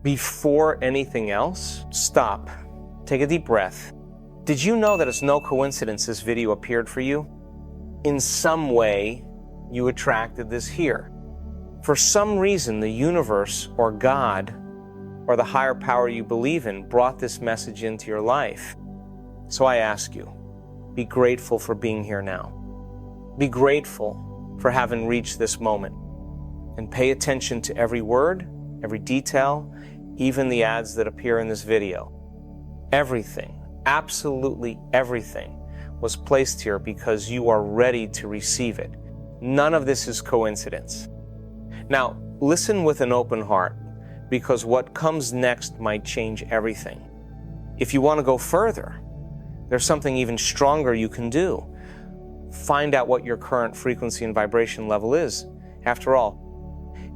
before anything else? Stop. Take a deep breath. Did you know that it's no coincidence this video appeared for you? In some way, you attracted this here. For some reason, the universe or God or the higher power you believe in brought this message into your life. So I ask you, be grateful for being here now. Be grateful for having reached this moment. And pay attention to every word, every detail, even the ads that appear in this video. Everything, absolutely everything, was placed here because you are ready to receive it. None of this is coincidence. Now, listen with an open heart, because what comes next might change everything. If you want to go further, there's something even stronger you can do. Find out what your current frequency and vibration level is. After all,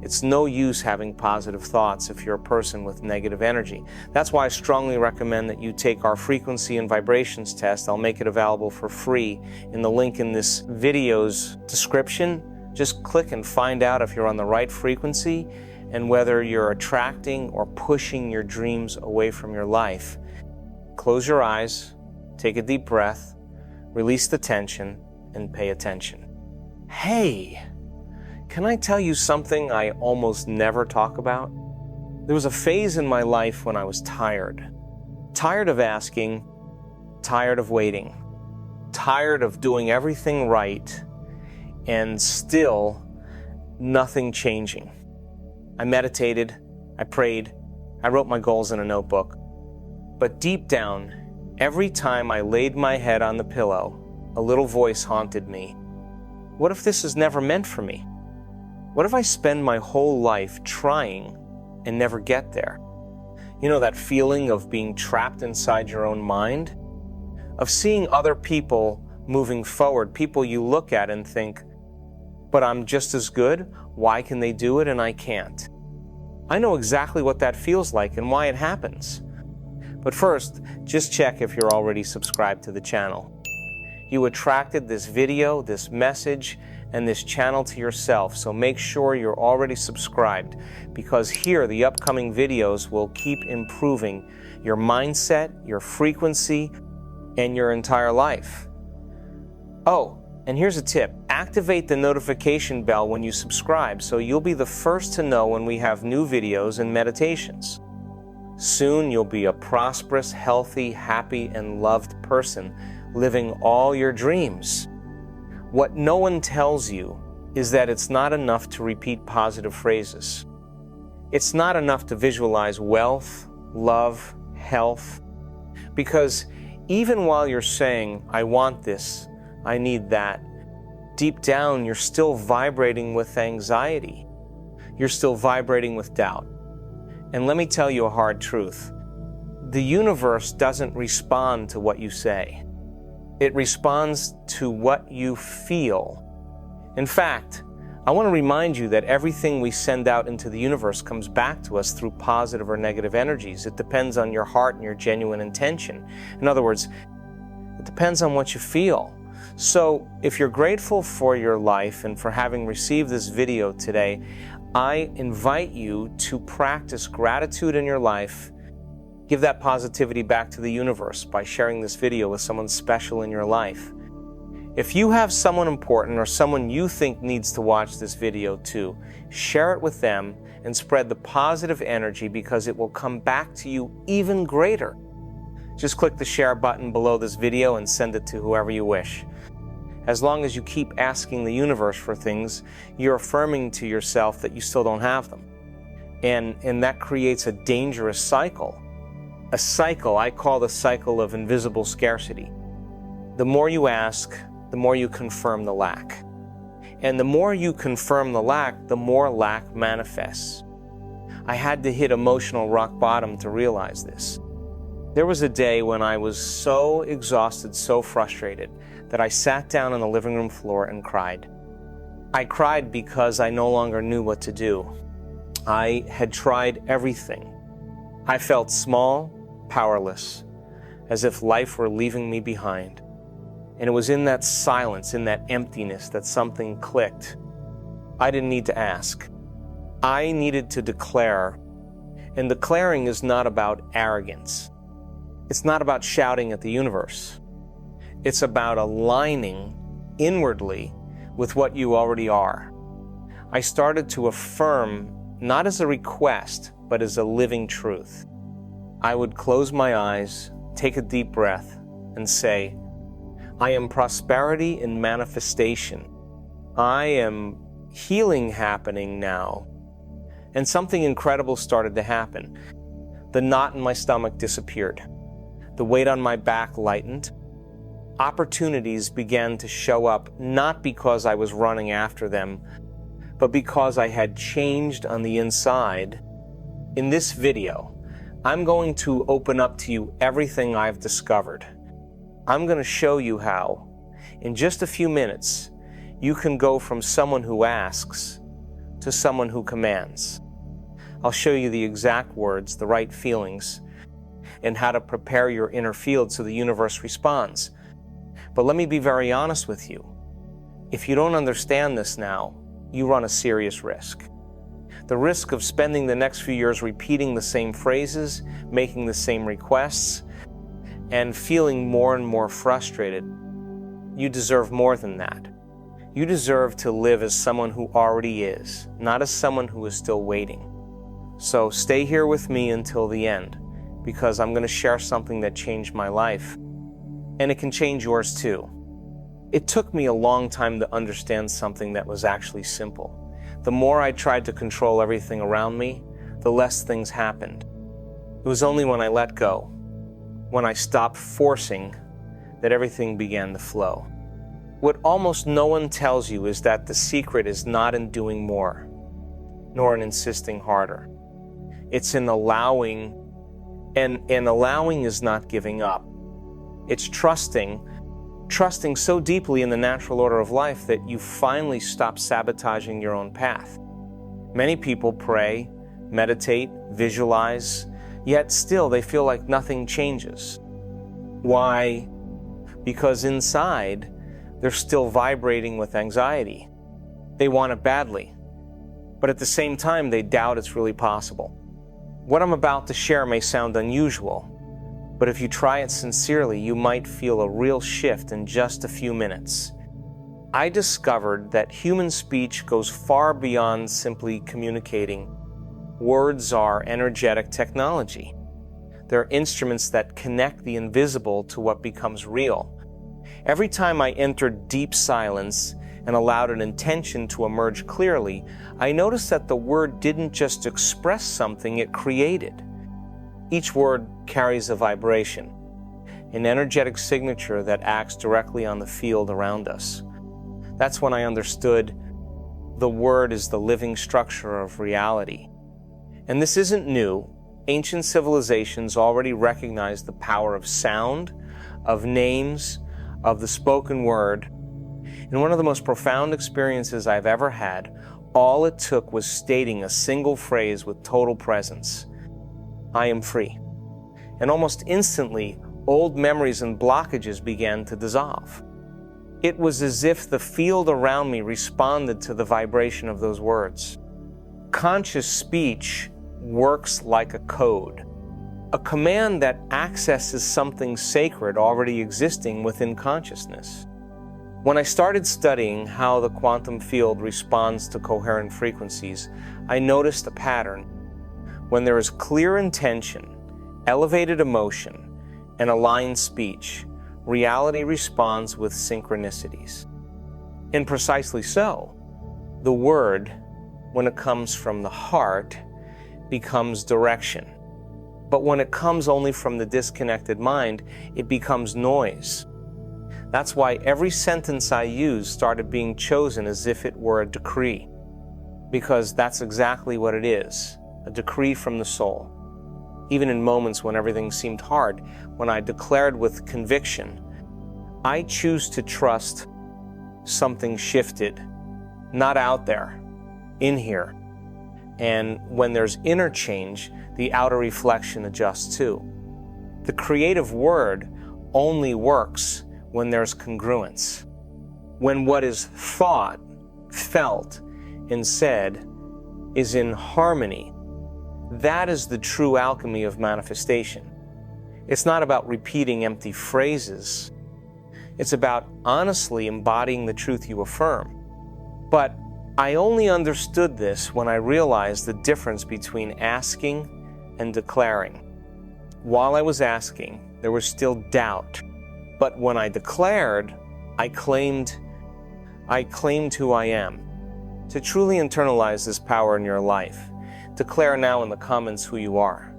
it's no use having positive thoughts if you're a person with negative energy. That's why I strongly recommend that you take our frequency and vibrations test. I'll make it available for free in the link in this video's description. Just click and find out if you're on the right frequency and whether you're attracting or pushing your dreams away from your life. Close your eyes, take a deep breath, release the tension, and pay attention. Hey! Can I tell you something I almost never talk about? There was a phase in my life when I was tired. Tired of asking, tired of waiting, tired of doing everything right, and still nothing changing. I meditated, I prayed, I wrote my goals in a notebook. But deep down, every time I laid my head on the pillow, a little voice haunted me. What if this is never meant for me? What if I spend my whole life trying and never get there? You know, that feeling of being trapped inside your own mind? Of seeing other people moving forward, people you look at and think, but I'm just as good, why can they do it and I can't? I know exactly what that feels like and why it happens. But first, just check if you're already subscribed to the channel. You attracted this video, this message, and this channel to yourself, so make sure you're already subscribed, because here the upcoming videos will keep improving your mindset, your frequency, and your entire life. Oh, and here's a tip. Activate the notification bell when you subscribe so you'll be the first to know when we have new videos and meditations. Soon you'll be a prosperous, healthy, happy, and loved person living all your dreams. What no one tells you is that it's not enough to repeat positive phrases. It's not enough to visualize wealth, love, health, because even while you're saying, I want this, I need that, deep down you're still vibrating with anxiety. You're still vibrating with doubt. And let me tell you a hard truth. The universe doesn't respond to what you say. It responds to what you feel. In fact, I want to remind you that everything we send out into the universe comes back to us through positive or negative energies. It depends on your heart and your genuine intention. In other words, it depends on what you feel. So if you're grateful for your life and for having received this video today, I invite you to practice gratitude in your life. Give that positivity back to the universe by sharing this video with someone special in your life. If you have someone important or someone you think needs to watch this video too, share it with them and spread the positive energy, because it will come back to you even greater. Just click the share button below this video and send it to whoever you wish. As long as you keep asking the universe for things, you're affirming to yourself that you still don't have them. And that creates a dangerous cycle. A cycle I call the cycle of invisible scarcity. The more you ask, the more you confirm the lack. And the more you confirm the lack, the more lack manifests. I had to hit emotional rock bottom to realize this. There was a day when I was so exhausted, so frustrated, that I sat down on the living room floor and cried. I cried because I no longer knew what to do. I had tried everything. I felt small, powerless, as if life were leaving me behind. And it was in that silence, in that emptiness, that something clicked. I didn't need to ask. I needed to declare And declaring is not about arrogance. It's not about shouting at the universe. It's about aligning inwardly with what you already are. I started to affirm not as a request, but as a living truth. I would close my eyes, take a deep breath, and say, I am prosperity in manifestation. I am healing happening now. And something incredible started to happen. The knot in my stomach disappeared. The weight on my back lightened. Opportunities began to show up, not because I was running after them, but because I had changed on the inside. In this video, I'm going to open up to you everything I've discovered. I'm going to show you how, in just a few minutes, you can go from someone who asks to someone who commands. I'll show you the exact words, the right feelings, and how to prepare your inner field so the universe responds. But let me be very honest with you. If you don't understand this now, you run a serious risk. The risk of spending the next few years repeating the same phrases, making the same requests, and feeling more and more frustrated. You deserve more than that. You deserve to live as someone who already is, not as someone who is still waiting. So stay here with me until the end, because I'm going to share something that changed my life, and it can change yours too. It took me a long time to understand something that was actually simple. The more I tried to control everything around me, the less things happened. It was only when I let go, when I stopped forcing, that everything began to flow. What almost no one tells you is that the secret is not in doing more, nor in insisting harder. It's in allowing, and allowing is not giving up. It's trusting so deeply in the natural order of life that you finally stop sabotaging your own path. Many people pray, meditate, visualize, yet still they feel like nothing changes. Why? Because inside, they're still vibrating with anxiety. They want it badly, but at the same time, they doubt it's really possible. What I'm about to share may sound unusual, but if you try it sincerely, you might feel a real shift in just a few minutes. I discovered that human speech goes far beyond simply communicating. Words are energetic technology. They're instruments that connect the invisible to what becomes real. Every time I entered deep silence and allowed an intention to emerge clearly, I noticed that the word didn't just express something, it created. Each word carries a vibration, an energetic signature that acts directly on the field around us. That's when I understood the word is the living structure of reality. And this isn't new. Ancient civilizations already recognized the power of sound, of names, of the spoken word. In one of the most profound experiences I've ever had, all it took was stating a single phrase with total presence. I am free. And almost instantly, old memories and blockages began to dissolve. It was as if the field around me responded to the vibration of those words. Conscious speech works like a code, a command that accesses something sacred already existing within consciousness. When I started studying how the quantum field responds to coherent frequencies, I noticed a pattern. When there is clear intention, elevated emotion, and aligned speech, reality responds with synchronicities. And precisely so, the word, when it comes from the heart, becomes direction. But when it comes only from the disconnected mind, it becomes noise. That's why every sentence I use started being chosen as if it were a decree, because that's exactly what it is, a decree from the soul. Even in moments when everything seemed hard, when I declared with conviction, I choose to trust something shifted, not out there, in here. And when there's inner change, the outer reflection adjusts too. The creative word only works when there's congruence. When what is thought, felt, and said is in harmony, That is the true alchemy of manifestation. It's not about repeating empty phrases. It's about honestly embodying the truth you affirm. But I only understood this when I realized the difference between asking and declaring. While I was asking, there was still doubt. But when I declared, I claimed who I am. To truly internalize this power in your life, declare now in the comments who you are.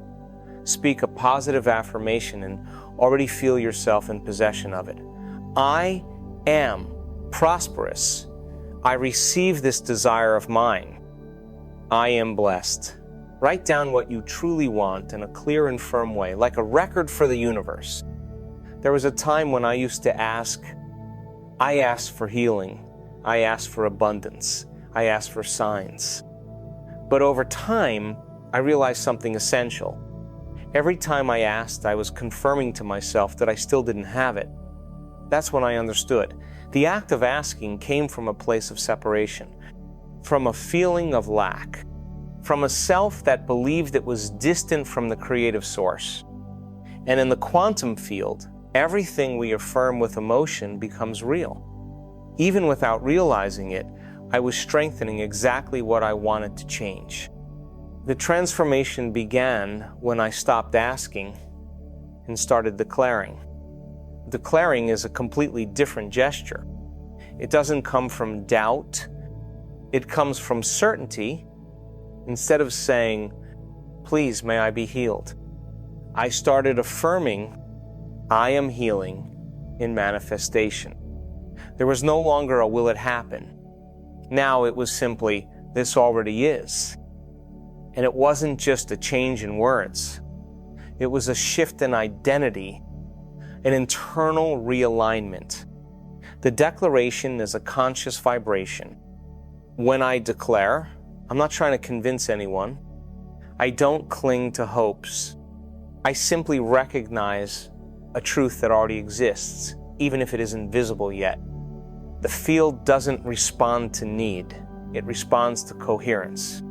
Speak a positive affirmation and already feel yourself in possession of it. I am prosperous. I receive this desire of mine. I am blessed. Write down what you truly want in a clear and firm way, like a record for the universe. There was a time when I used to ask. I asked for healing. I asked for abundance. I asked for signs. But over time, I realized something essential. Every time I asked, I was confirming to myself that I still didn't have it. That's when I understood. The act of asking came from a place of separation, from a feeling of lack, from a self that believed it was distant from the creative source. And in the quantum field, everything we affirm with emotion becomes real. Even without realizing it, I was strengthening exactly what I wanted to change. The transformation began when I stopped asking and started declaring. Declaring is a completely different gesture. It doesn't come from doubt. It comes from certainty. Instead of saying, "Please, may I be healed," I started affirming, "I am healing," in manifestation. There was no longer a "will it happen?" Now it was simply, "this already is." And it wasn't just a change in words. It was a shift in identity, an internal realignment. The declaration is a conscious vibration. When I declare, I'm not trying to convince anyone. I don't cling to hopes. I simply recognize a truth that already exists, even if it isn't visible yet. The field doesn't respond to need. It responds to coherence.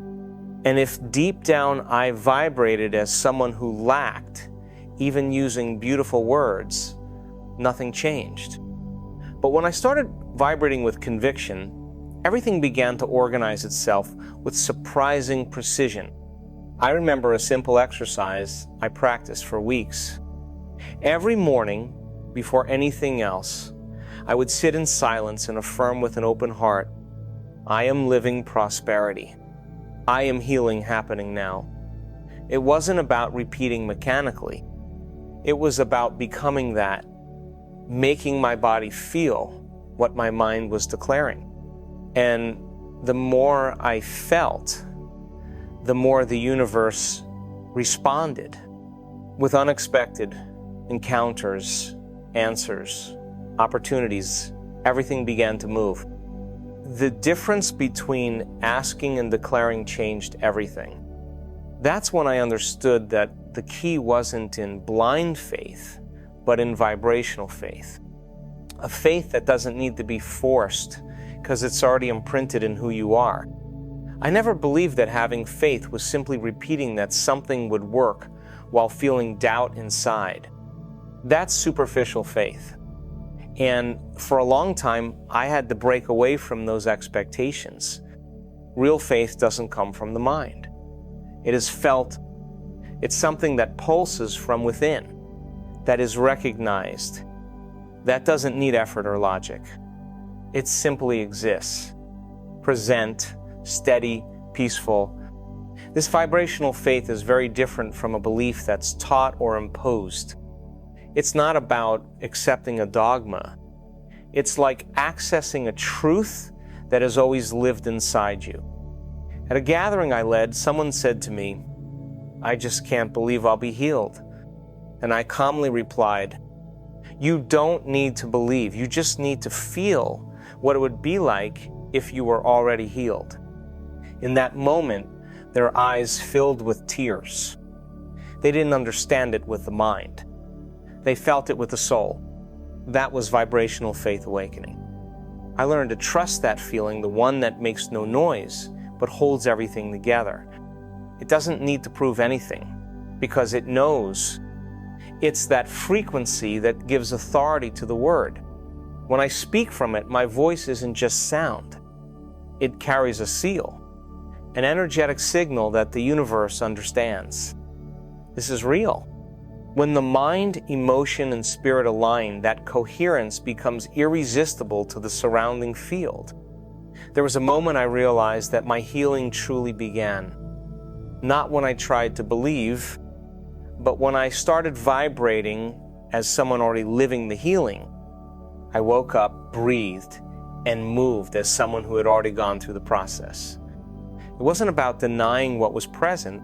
And if deep down I vibrated as someone who lacked, even using beautiful words, nothing changed. But when I started vibrating with conviction, everything began to organize itself with surprising precision. I remember a simple exercise I practiced for weeks. Every morning, before anything else, I would sit in silence and affirm with an open heart, "I am living prosperity. I am healing happening now." It wasn't about repeating mechanically. It was about becoming that, making my body feel what my mind was declaring. And the more I felt, the more the universe responded with unexpected encounters, answers, opportunities. Everything began to move. The difference between asking and declaring changed everything. That's when I understood that the key wasn't in blind faith, but in vibrational faith. A faith that doesn't need to be forced because it's already imprinted in who you are. I never believed that having faith was simply repeating that something would work while feeling doubt inside. That's superficial faith. And for a long time, I had to break away from those expectations. Real faith doesn't come from the mind. It is felt. It's something that pulses from within, that is recognized. That doesn't need effort or logic. It simply exists. Present, steady, peaceful. This vibrational faith is very different from a belief that's taught or imposed. It's not about accepting a dogma. It's like accessing a truth that has always lived inside you. At a gathering I led, someone said to me, "I just can't believe I'll be healed." And I calmly replied, "You don't need to believe. You just need to feel what it would be like if you were already healed." In that moment, their eyes filled with tears. They didn't understand it with the mind. They felt it with the soul. That was vibrational faith awakening. I learned to trust that feeling, the one that makes no noise, but holds everything together. It doesn't need to prove anything because it knows. It's that frequency that gives authority to the word. When I speak from it, my voice isn't just sound. It carries a seal, an energetic signal that the universe understands. This is real. When the mind, emotion, and spirit align, that coherence becomes irresistible to the surrounding field. There was a moment I realized that my healing truly began. Not when I tried to believe, but when I started vibrating as someone already living the healing. I woke up, breathed, and moved as someone who had already gone through the process. It wasn't about denying what was present,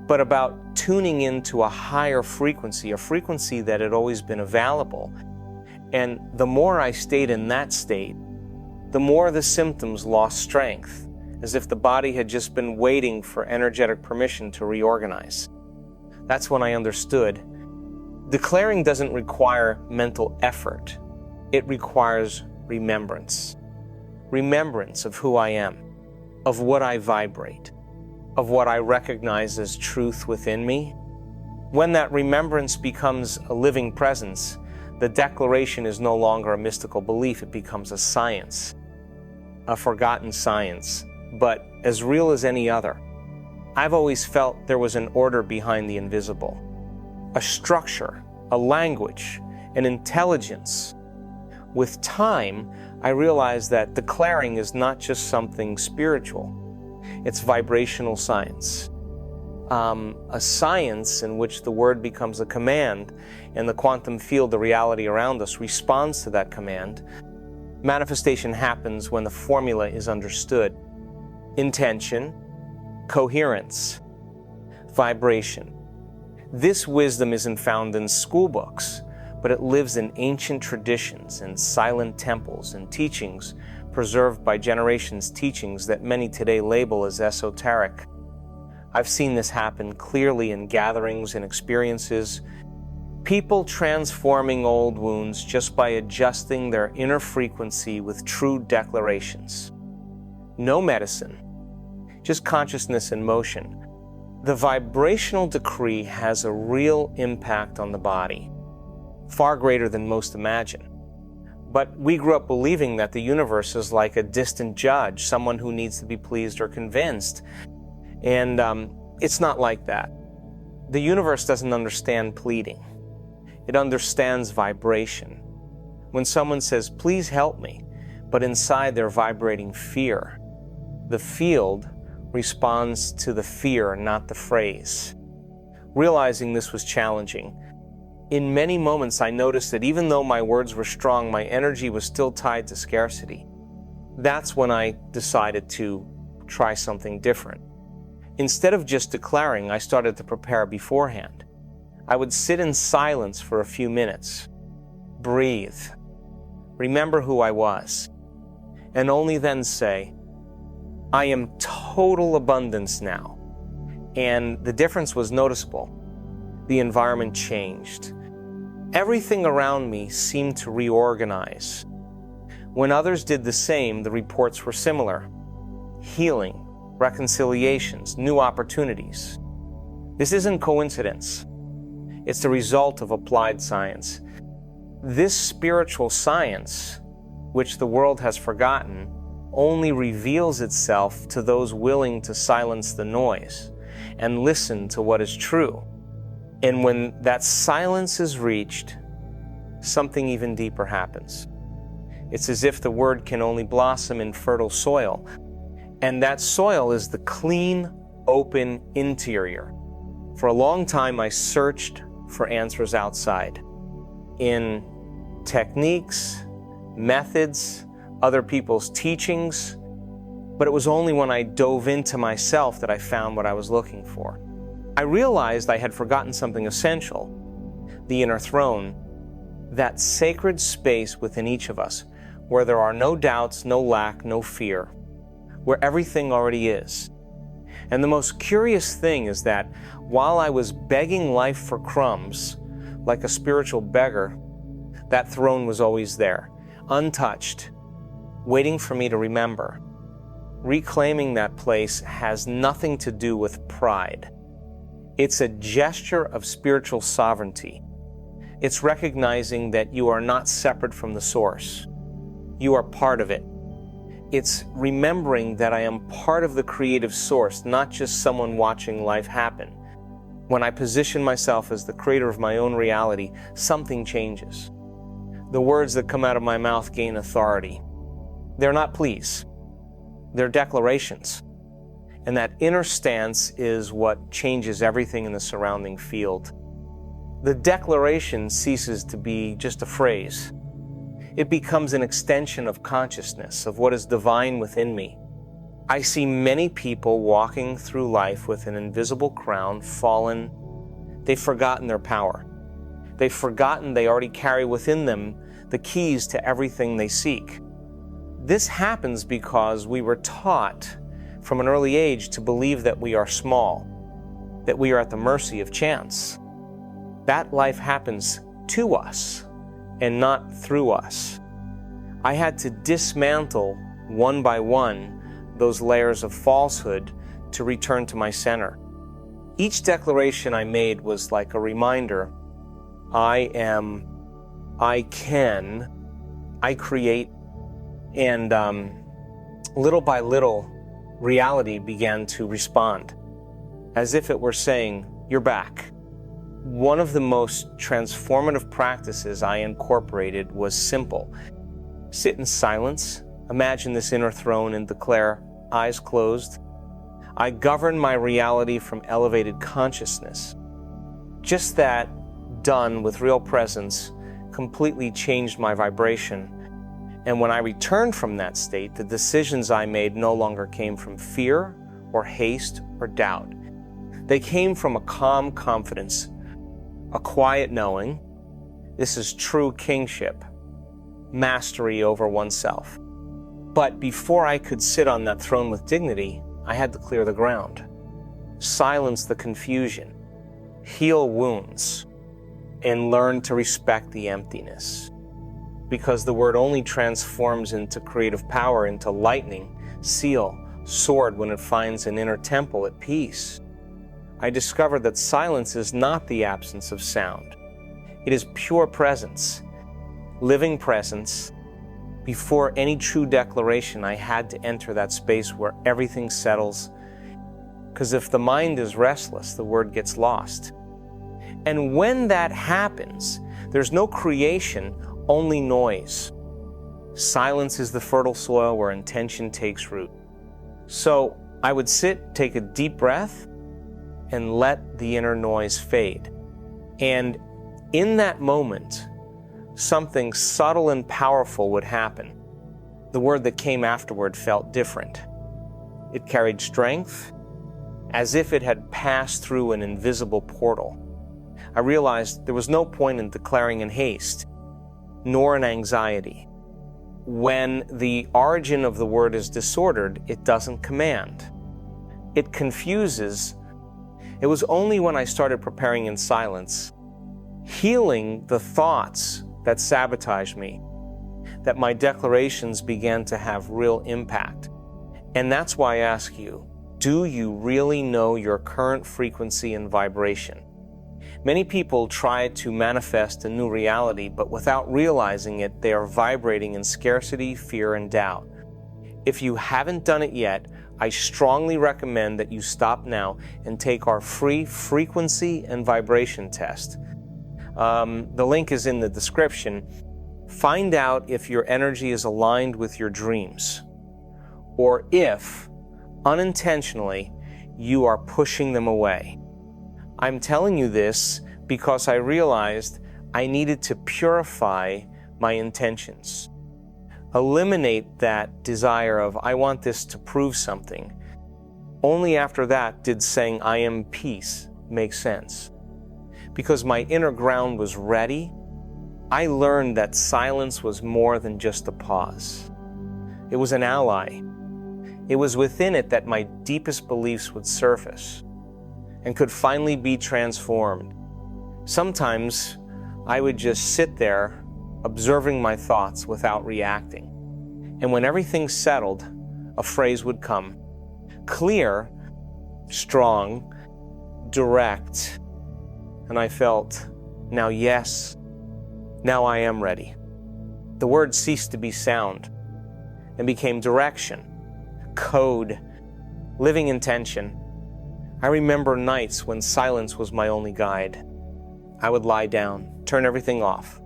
but about tuning into a higher frequency, a frequency that had always been available. And the more I stayed in that state, the more the symptoms lost strength, as if the body had just been waiting for energetic permission to reorganize. That's when I understood. Declaring doesn't require mental effort. It requires remembrance. Remembrance of who I am, of what I vibrate, of what I recognize as truth within me. When that remembrance becomes a living presence, the declaration is no longer a mystical belief, it becomes a science, a forgotten science, but as real as any other. I've always felt there was an order behind the invisible, a structure, a language, an intelligence. With time, I realized that declaring is not just something spiritual. It's vibrational science. A science in which the word becomes a command, and the quantum field, the reality around us, responds to that command. Manifestation happens when the formula is understood. Intention, coherence, vibration. This wisdom isn't found in school books, but it lives in ancient traditions and silent temples and teachings preserved by generations, teachings that many today label as esoteric. I've seen this happen clearly in gatherings and experiences. People transforming old wounds just by adjusting their inner frequency with true declarations. No medicine, just consciousness in motion. The vibrational decree has a real impact on the body, far greater than most imagine. But we grew up believing that the universe is like a distant judge, someone who needs to be pleased or convinced. And it's not like that. The universe doesn't understand pleading. It understands vibration. When someone says, "Please help me," but inside they're vibrating fear, the field responds to the fear, not the phrase. Realizing this was challenging. In many moments, I noticed that even though my words were strong, my energy was still tied to scarcity. That's when I decided to try something different. Instead of just declaring, I started to prepare beforehand. I would sit in silence for a few minutes, breathe, remember who I was, and only then say, "I am total abundance now." And the difference was noticeable. The environment changed. Everything around me seemed to reorganize. When others did the same, the reports were similar. Healing, reconciliations, new opportunities. This isn't coincidence. It's the result of applied science. This spiritual science, which the world has forgotten, only reveals itself to those willing to silence the noise and listen to what is true. And when that silence is reached, something even deeper happens. It's as if the word can only blossom in fertile soil. And that soil is the clean, open interior. For a long time, I searched for answers outside, in techniques, methods, other people's teachings. But it was only when I dove into myself that I found what I was looking for. I realized I had forgotten something essential, the inner throne, that sacred space within each of us, where there are no doubts, no lack, no fear, where everything already is. And the most curious thing is that while I was begging life for crumbs, like a spiritual beggar, that throne was always there, untouched, waiting for me to remember. reclaiming that place has nothing to do with pride. It's a gesture of spiritual sovereignty. It's recognizing that you are not separate from the source. You are part of it. It's remembering that I am part of the creative source, not just someone watching life happen. When I position myself as the creator of my own reality, something changes. The words that come out of my mouth gain authority. They're not pleas. They're declarations. And that inner stance is what changes everything in the surrounding field. The declaration ceases to be just a phrase. It becomes an extension of consciousness, of what is divine within me. I see many people walking through life with an invisible crown, fallen. They've forgotten their power. They've forgotten they already carry within them the keys to everything they seek. This happens because we were taught from an early age to believe that we are small, that we are at the mercy of chance. That life happens to us and not through us. I had to dismantle one by one those layers of falsehood to return to my center. Each declaration I made was like a reminder: I am, I can, I create. And little by little, reality began to respond, as if it were saying, "You're back." One of the most transformative practices I incorporated was simple. Sit in silence, imagine this inner throne, and declare, eyes closed, I govern my reality from elevated consciousness. Just that, done with real presence, completely changed my vibration. And when I returned from that state, the decisions I made no longer came from fear or haste or doubt. They came from a calm confidence, a quiet knowing. This is true kingship, mastery over oneself. But before I could sit on that throne with dignity, I had to clear the ground, silence the confusion, heal wounds, and learn to respect the emptiness. Because the word only transforms into creative power, into lightning, seal, sword when it finds an inner temple at peace. I discovered that silence is not the absence of sound. It is pure presence, living presence. Before any true declaration, I had to enter that space where everything settles. Because if the mind is restless, the word gets lost. And when that happens, there's no creation, only noise. Silence is the fertile soil where intention takes root. So I would sit, take a deep breath, and let the inner noise fade. And in that moment, something subtle and powerful would happen. The word that came afterward felt different. It carried strength, as if it had passed through an invisible portal. I realized there was no point in declaring in haste, nor in anxiety. When the origin of the word is disordered, it doesn't command. It confuses. It was only when I started preparing in silence, healing the thoughts that sabotaged me, that my declarations began to have real impact. And that's why I ask you, do you really know your current frequency and vibration? Many people try to manifest a new reality, but without realizing it, they are vibrating in scarcity, fear, and doubt. If you haven't done it yet, I strongly recommend that you stop now and take our free frequency and vibration test. The link is in the description. Find out if your energy is aligned with your dreams, or if, unintentionally, you are pushing them away. I'm telling you this because I realized I needed to purify my intentions. Eliminate that desire of, I want this to prove something. Only after that did saying, I am peace, make sense. Because my inner ground was ready, I learned that silence was more than just a pause. It was an ally. It was within it that my deepest beliefs would surface and could finally be transformed. Sometimes I would just sit there observing my thoughts without reacting. And when everything settled, a phrase would come. Clear, strong, direct. And I felt, now yes, now I am ready. The words ceased to be sound and became direction, code, living intention. I remember nights when silence was my only guide. I would lie down, turn everything off,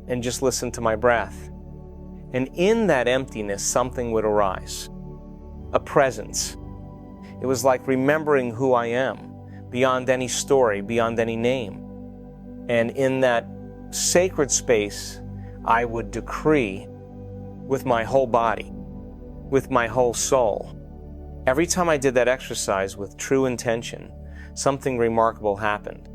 and just listen to my breath. And in that emptiness, something would arise, a presence. It was like remembering who I am, beyond any story, beyond any name. And in that sacred space, I would decree with my whole body, with my whole soul. Every time I did that exercise with true intention, something remarkable happened.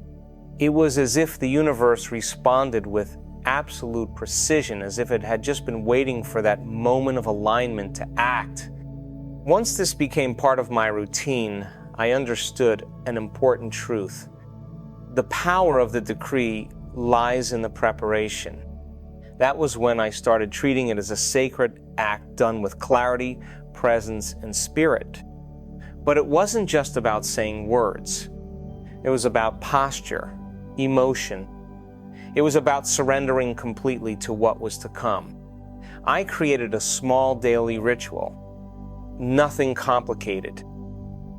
It was as if the universe responded with absolute precision, as if it had just been waiting for that moment of alignment to act. Once this became part of my routine, I understood an important truth. The power of the decree lies in the preparation. That was when I started treating it as a sacred act done with clarity, presence, and spirit. But it wasn't just about saying words. It was about posture, emotion. It was about surrendering completely to what was to come. I created a small daily ritual. Nothing complicated,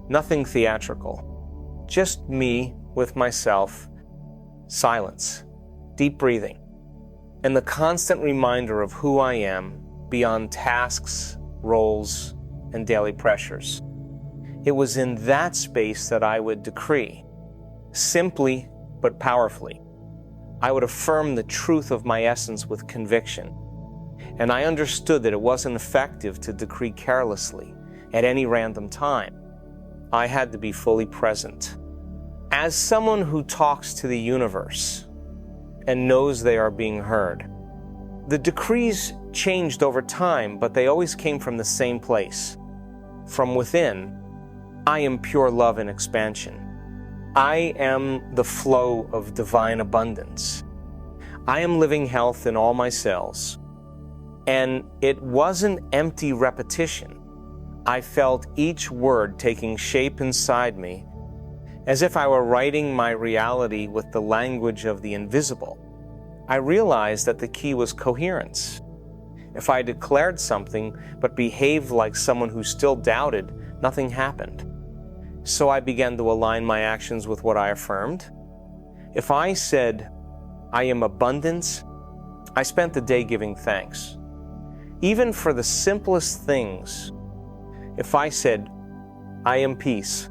nothing theatrical. Just me with myself, silence, deep breathing, and the constant reminder of who I am beyond tasks, roles, and daily pressures. It was in that space that I would decree, simply but powerfully. I would affirm the truth of my essence with conviction. And I understood that it wasn't effective to decree carelessly at any random time. I had to be fully present. As someone who talks to the universe and knows they are being heard, the decrees changed over time, but they always came from the same place. From within, I am pure love and expansion. I am the flow of divine abundance. I am living health in all my cells. And it wasn't empty repetition. I felt each word taking shape inside me, as if I were writing my reality with the language of the invisible. I realized that the key was coherence. If I declared something but behaved like someone who still doubted, nothing happened. So I began to align my actions with what I affirmed. If I said, I am abundance, I spent the day giving thanks. Even for the simplest things, if I said, I am peace,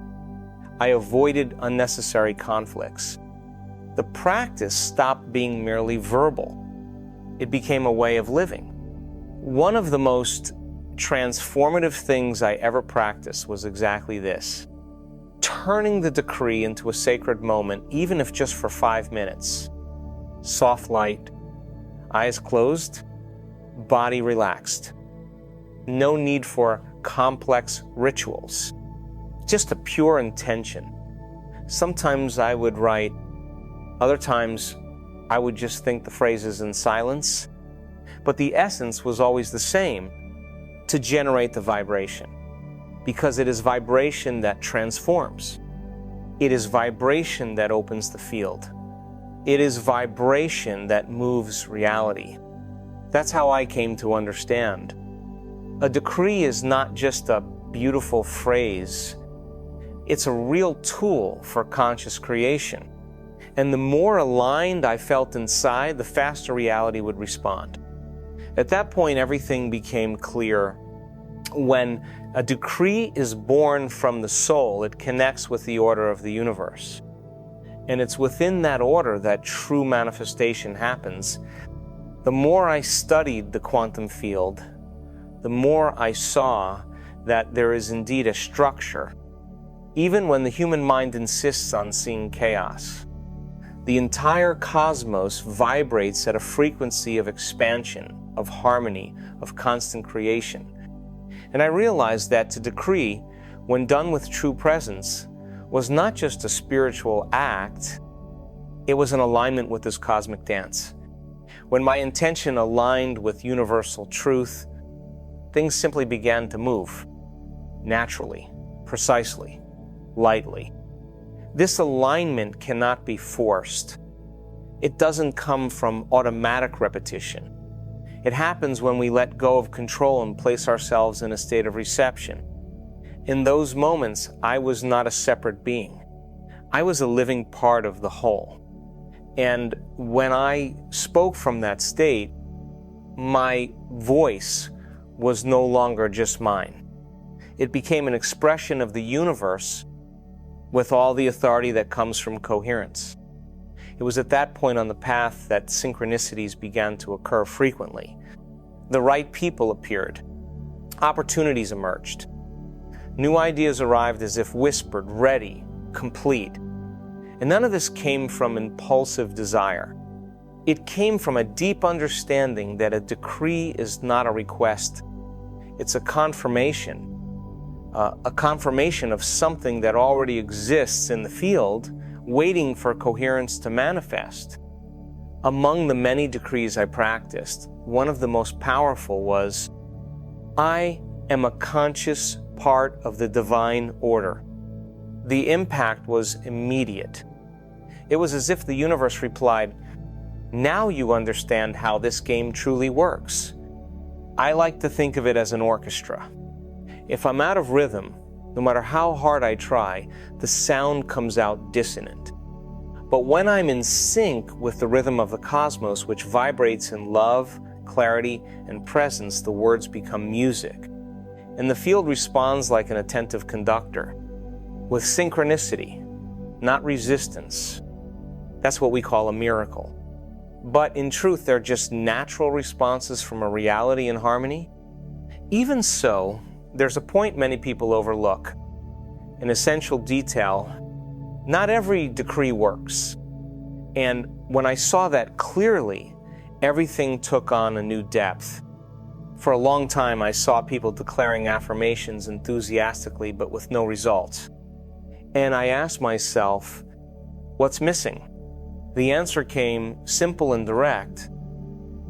I avoided unnecessary conflicts. The practice stopped being merely verbal. It became a way of living. One of the most transformative things I ever practiced was exactly this: turning the decree into a sacred moment, even if just for 5 minutes. Soft light, eyes closed, body relaxed. No need for complex rituals, just a pure intention. Sometimes I would write, other times I would just think the phrases in silence, but the essence was always the same: to generate the vibration. Because it is vibration that transforms. It is vibration that opens the field. It is vibration that moves reality. That's how I came to understand. A decree is not just a beautiful phrase. It's a real tool for conscious creation. And the more aligned I felt inside, the faster reality would respond. At that point, everything became clear. When a decree is born from the soul, it connects with the order of the universe. And it's within that order that true manifestation happens. The more I studied the quantum field, the more I saw that there is indeed a structure, even when the human mind insists on seeing chaos. The entire cosmos vibrates at a frequency of expansion, of harmony, of constant creation. And I realized that to decree, when done with true presence, was not just a spiritual act, it was an alignment with this cosmic dance. When my intention aligned with universal truth, things simply began to move. Naturally, precisely, lightly. This alignment cannot be forced. It doesn't come from automatic repetition. It happens when we let go of control and place ourselves in a state of reception. In those moments, I was not a separate being. I was a living part of the whole. And when I spoke from that state, my voice was no longer just mine. It became an expression of the universe with all the authority that comes from coherence. It was at that point on the path that synchronicities began to occur frequently. The right people appeared. Opportunities emerged. New ideas arrived as if whispered, ready, complete. And none of this came from impulsive desire. It came from a deep understanding that a decree is not a request. It's a confirmation of something that already exists in the field, waiting for coherence to manifest. Among the many decrees I practiced, one of the most powerful was, I am a conscious part of the divine order. The impact was immediate. It was as if the universe replied, now you understand how this game truly works. I like to think of it as an orchestra. If I'm out of rhythm, no matter how hard I try, the sound comes out dissonant. But when I'm in sync with the rhythm of the cosmos, which vibrates in love, clarity, and presence, the words become music. And the field responds like an attentive conductor, with synchronicity, not resistance. That's what we call a miracle. But in truth, they're just natural responses from a reality in harmony. Even so, there's a point many people overlook. An essential detail: not every decree works. And when I saw that clearly, everything took on a new depth. For a long time, I saw people declaring affirmations enthusiastically, but with no results. And I asked myself, what's missing? The answer came simple and direct.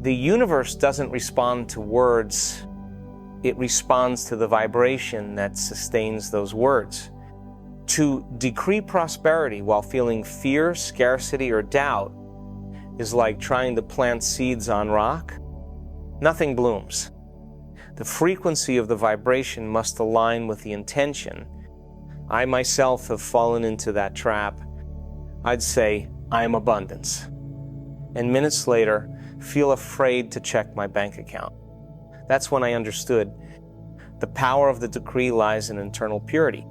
The universe doesn't respond to words. It responds to the vibration that sustains those words. To decree prosperity while feeling fear, scarcity, or doubt is like trying to plant seeds on rock. Nothing blooms. The frequency of the vibration must align with the intention. I myself have fallen into that trap. I'd say, I am abundance. And minutes later, feel afraid to check my bank account. That's when I understood the power of the decree lies in internal purity.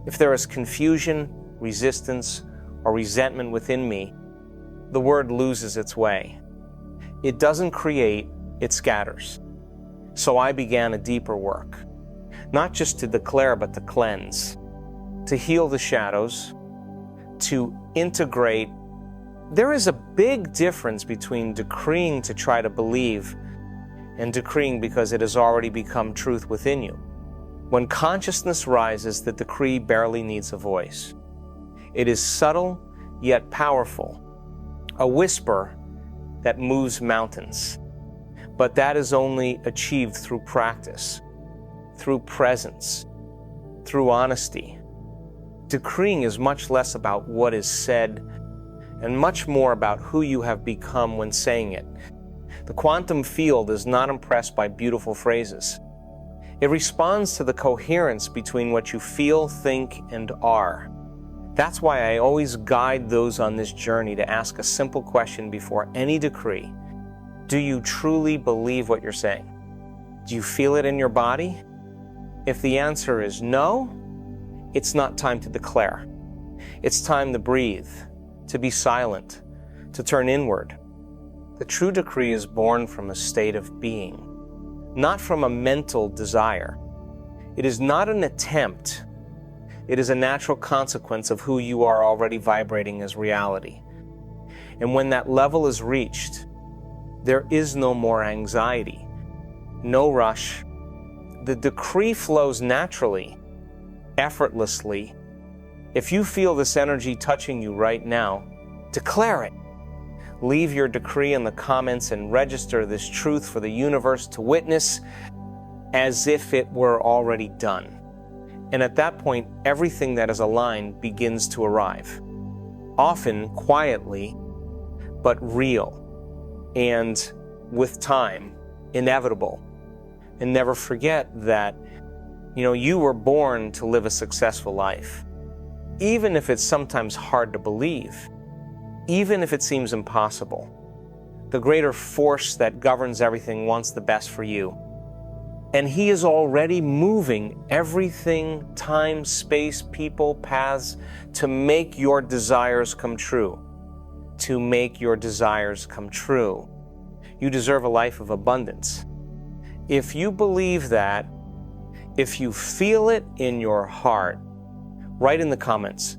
If there is confusion, resistance, or resentment within me, the word loses its way. It doesn't create, it scatters. So I began a deeper work, not just to declare, but to cleanse, to heal the shadows, to integrate. There is a big difference between decreeing to try to believe and decreeing because it has already become truth within you. When consciousness rises, the decree barely needs a voice. It is subtle yet powerful, a whisper that moves mountains. But that is only achieved through practice, through presence, through honesty. Decreeing is much less about what is said and much more about who you have become when saying it. The quantum field is not impressed by beautiful phrases. It responds to the coherence between what you feel, think, and are. That's why I always guide those on this journey to ask a simple question before any decree. Do you truly believe what you're saying? Do you feel it in your body? If the answer is no, it's not time to declare. It's time to breathe, to be silent, to turn inward. The true decree is born from a state of being, not from a mental desire. It is not an attempt. It is a natural consequence of who you are already vibrating as reality. And when that level is reached, there is no more anxiety, no rush. The decree flows naturally, effortlessly. If you feel this energy touching you right now, declare it. Leave your decree in the comments and register this truth for the universe to witness. as if it were already done. And at that point, everything that is aligned begins to arrive. Often quietly, but real. And with time, inevitable. And never forget that, you were born to live a successful life. Even if it's sometimes hard to believe, even if it seems impossible, the greater force that governs everything wants the best for you. And He is already moving everything, time, space, people, paths, to make your desires come true. To make your desires come true. You deserve a life of abundance. If you believe that, if you feel it in your heart, write in the comments,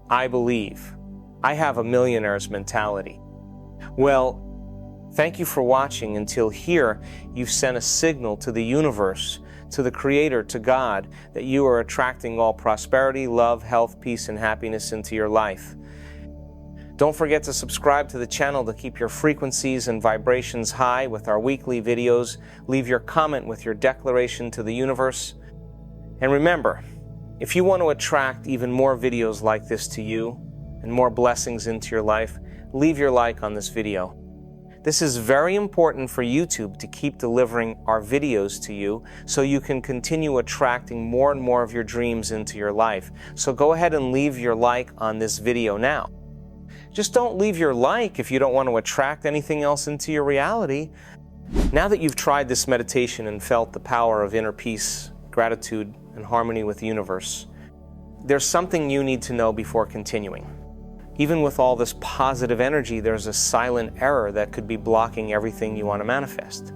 I believe. I have a millionaire's mentality. Well, thank you for watching. Until here, you've sent a signal to the universe, to the Creator, to God, that you are attracting all prosperity, love, health, peace, and happiness into your life. Don't forget to subscribe to the channel to keep your frequencies and vibrations high with our weekly videos. Leave your comment with your declaration to the universe. And remember, if you want to attract even more videos like this to you and more blessings into your life, leave your like on this video. This is very important for YouTube to keep delivering our videos to you so you can continue attracting more and more of your dreams into your life. So go ahead and leave your like on this video now. Just don't leave your like if you don't want to attract anything else into your reality. Now that you've tried this meditation and felt the power of inner peace, gratitude, and harmony with the universe, there's something you need to know before continuing. Even with all this positive energy, there's a silent error that could be blocking everything you want to manifest.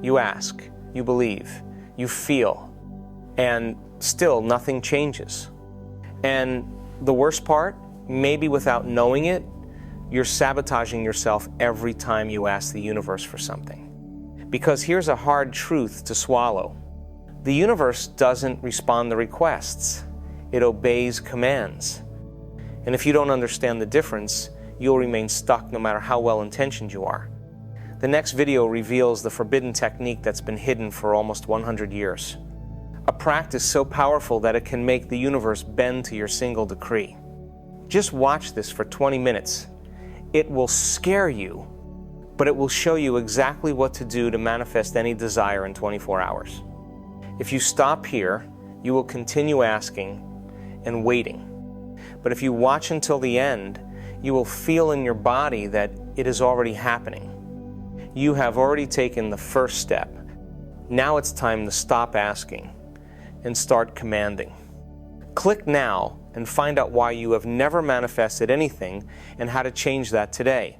You ask, you believe, you feel, and still nothing changes. And the worst part, maybe without knowing it, you're sabotaging yourself every time you ask the universe for something. Because here's a hard truth to swallow. The universe doesn't respond to requests. It obeys commands. And if you don't understand the difference, you'll remain stuck no matter how well-intentioned you are. The next video reveals the forbidden technique that's been hidden for almost 100 years. A practice so powerful that it can make the universe bend to your single decree. Just watch this for 20 minutes. It will scare you, but it will show you exactly what to do to manifest any desire in 24 hours. If you stop here, you will continue asking and waiting. But if you watch until the end, you will feel in your body that it is already happening. You have already taken the first step. Now it's time to stop asking and start commanding. Click now and find out why you have never manifested anything and how to change that today.